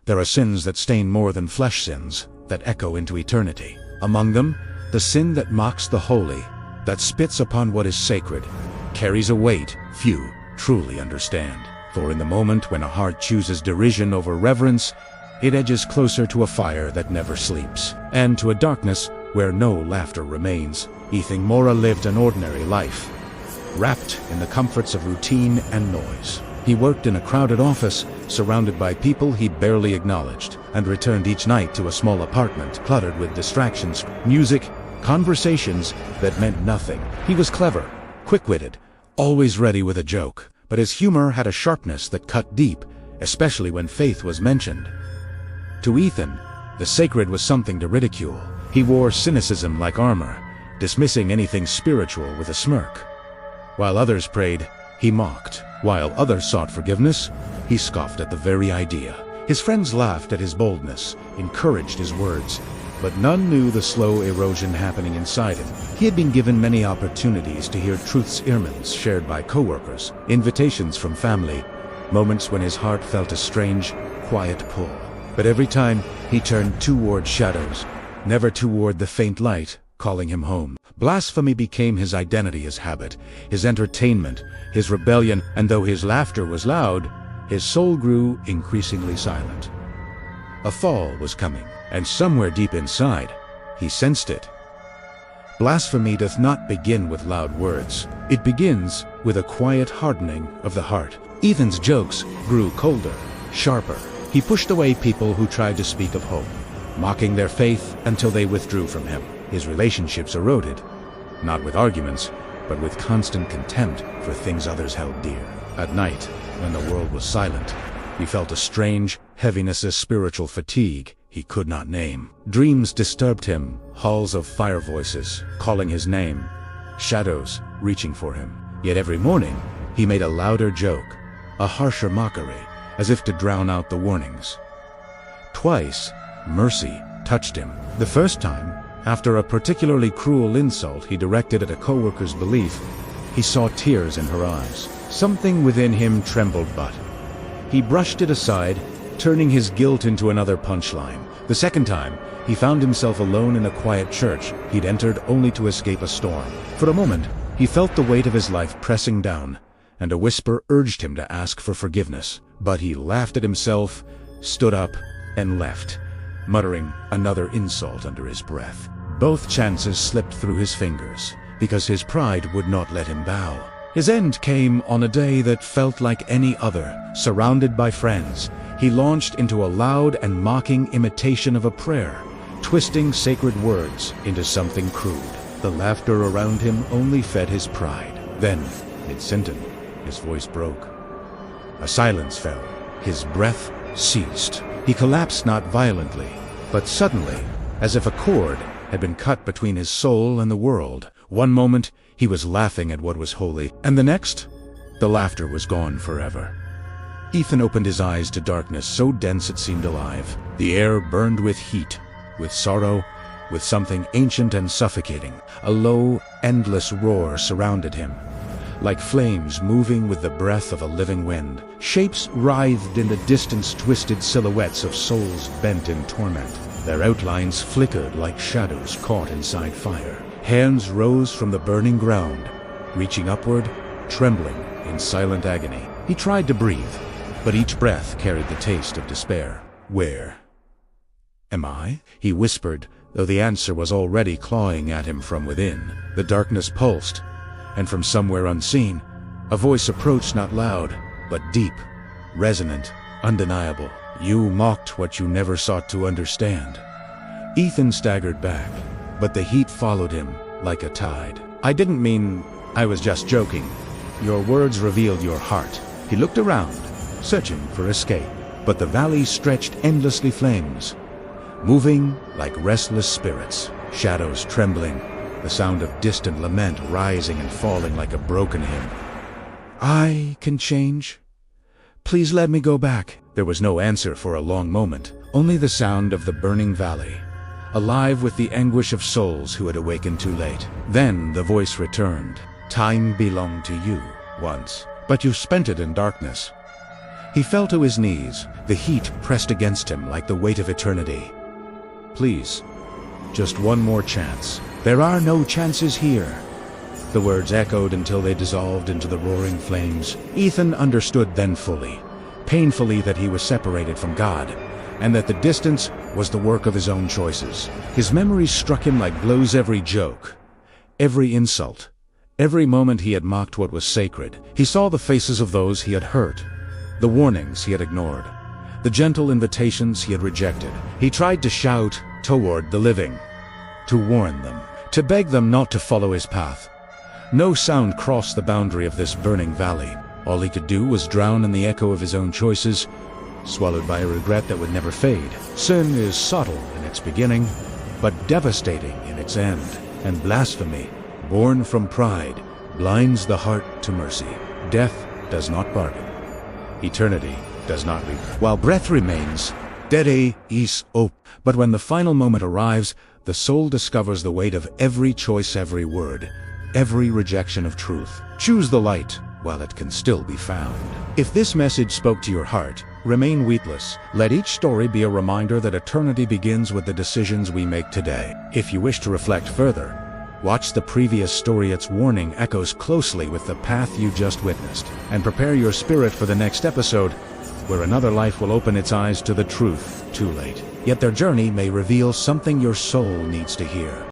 There are sins that stain more than flesh sins, that echo into eternity. Among them, the sin that mocks the holy, that spits upon what is sacred, carries a weight few truly understand. For in the moment when a heart chooses derision over reverence, it edges closer to a fire that never sleeps, and to a darkness where no laughter remains. Ethan Morell lived an ordinary life, wrapped in the comforts of routine and noise. He worked in a crowded office, surrounded by people he barely acknowledged, and returned each night to a small apartment cluttered with distractions, music, conversations that meant nothing. He was clever, quick-witted, always ready with a joke, but his humor had a sharpness that cut deep, especially when faith was mentioned. To Ethan, the sacred was something to ridicule. He wore cynicism like armor, dismissing anything spiritual with a smirk. While others prayed, he mocked. While others sought forgiveness, he scoffed at the very idea. His friends laughed at his boldness, encouraged his words, but none knew the slow erosion happening inside him. He had been given many opportunities to hear truth's sermons shared by coworkers, invitations from family, moments when his heart felt a strange, quiet pull. But every time, he turned toward shadows, never toward the faint light calling him home. Blasphemy became his identity, his habit, his entertainment, his rebellion, and though his laughter was loud, his soul grew increasingly silent. A fall was coming, and somewhere deep inside, he sensed it. Blasphemy doth not begin with loud words. It begins with a quiet hardening of the heart. Ethan's jokes grew colder, sharper. He pushed away people who tried to speak of hope, mocking their faith until they withdrew from him. His relationships eroded, not with arguments, but with constant contempt for things others held dear. At night, when the world was silent, he felt a strange heaviness, a spiritual fatigue he could not name. Dreams disturbed him, halls of fire voices calling his name, shadows reaching for him. Yet every morning, he made a louder joke, a harsher mockery, as if to drown out the warnings. Twice, mercy touched him. The first time, after a particularly cruel insult he directed at a coworker's belief, he saw tears in her eyes. Something within him trembled, but he brushed it aside, turning his guilt into another punchline. The second time, he found himself alone in a quiet church he'd entered only to escape a storm. For a moment, he felt the weight of his life pressing down, and a whisper urged him to ask for forgiveness. But he laughed at himself, stood up, and left, muttering another insult under his breath. Both chances slipped through his fingers, because his pride would not let him bow. His end came on a day that felt like any other. Surrounded by friends, he launched into a loud and mocking imitation of a prayer, twisting sacred words into something crude. The laughter around him only fed his pride. Then, mid-sentence, his voice broke. A silence fell. His breath ceased. He collapsed not violently, but suddenly, as if a cord had been cut between his soul and the world. One moment, he was laughing at what was holy, and the next, the laughter was gone forever. Ethan opened his eyes to darkness so dense it seemed alive. The air burned with heat, with sorrow, with something ancient and suffocating. A low, endless roar surrounded him, like flames moving with the breath of a living wind. Shapes writhed in the distance, twisted silhouettes of souls bent in torment. Their outlines flickered like shadows caught inside fire. Hands rose from the burning ground, reaching upward, trembling in silent agony. He tried to breathe, but each breath carried the taste of despair. Where am I? He whispered, though the answer was already clawing at him from within. The darkness pulsed, and from somewhere unseen, a voice approached, not loud, but deep, resonant, undeniable. You mocked what you never sought to understand. Ethan staggered back, but the heat followed him like a tide. I didn't mean, I was just joking. Your words revealed your heart. He looked around, searching for escape, but the valley stretched endlessly flames, moving like restless spirits, shadows trembling, the sound of distant lament rising and falling like a broken hymn. I can change. Please let me go back. There was no answer for a long moment, only the sound of the burning valley, alive with the anguish of souls who had awakened too late. Then the voice returned. Time belonged to you once, but you spent it in darkness. He fell to his knees, the heat pressed against him like the weight of eternity. "Please, just one more chance. There are no chances here." The words echoed until they dissolved into the roaring flames. Ethan understood then fully, painfully, that he was separated from God, and that the distance was the work of his own choices. His memories struck him like blows. Every joke, every insult, every moment he had mocked what was sacred. He saw the faces of those he had hurt, the warnings he had ignored, the gentle invitations he had rejected. He tried to shout toward the living, to warn them, to beg them not to follow his path. No sound crossed the boundary of this burning valley. All he could do was drown in the echo of his own choices, swallowed by a regret that would never fade. Sin is subtle in its beginning, but devastating in its end. And blasphemy, born from pride, blinds the heart to mercy. Death does not bargain. Eternity does not reap. While breath remains, dere is op. But when the final moment arrives, the soul discovers the weight of every choice, every word, every rejection of truth. Choose the light while it can still be found. If this message spoke to your heart, remain weetless. Let each story be a reminder that eternity begins with the decisions we make today. If you wish to reflect further, watch the previous story. Its warning echoes closely with the path you just witnessed. And prepare your spirit for the next episode, where another life will open its eyes to the truth too late. Yet their journey may reveal something your soul needs to hear.